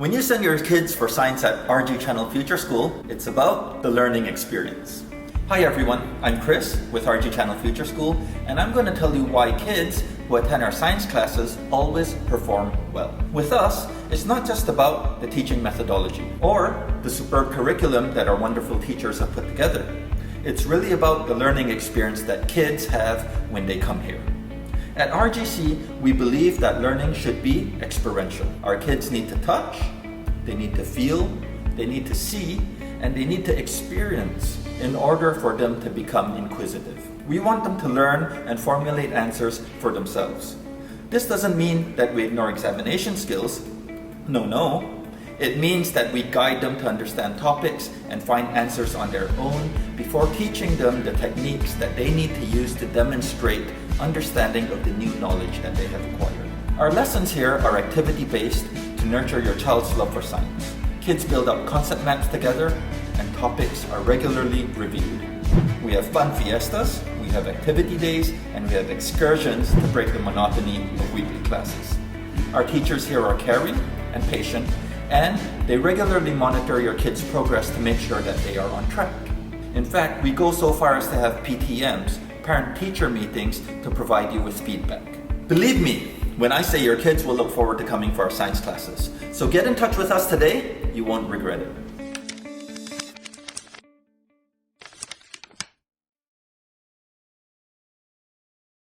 When you send your kids for science at RG Channel Future School, it's about the learning experience. Hi everyone, I'm Chris with RG Channel Future School, and I'm going to tell you why kids who attend our science classes always perform well. With us, it's not just about the teaching methodology or the superb curriculum that our wonderful teachers have put together. It's really about the learning experience that kids have when they come here. At RGC, we believe that learning should be experiential. Our kids need to touch, they need to feel, they need to see, and they need to experience in order for them to become inquisitive. We want them to learn and formulate answers for themselves. This doesn't mean that we ignore examination skills. No. It means that we guide them to understand topics and find answers on their own before teaching them the techniques that they need to use to demonstrate understanding of the new knowledge that they have acquired. Our lessons here are activity-based to nurture your child's love for science. Kids build up concept maps together and topics are regularly reviewed. We have fun fiestas, we have activity days, and we have excursions to break the monotony of weekly classes. Our teachers here are caring and patient, and they regularly monitor your kids' progress to make sure that they are on track. In fact, we go so far as to have PTMs, parent-teacher meetings, to provide you with feedback. Believe me when I say your kids will look forward to coming for our science classes. So get in touch with us today, you won't regret it.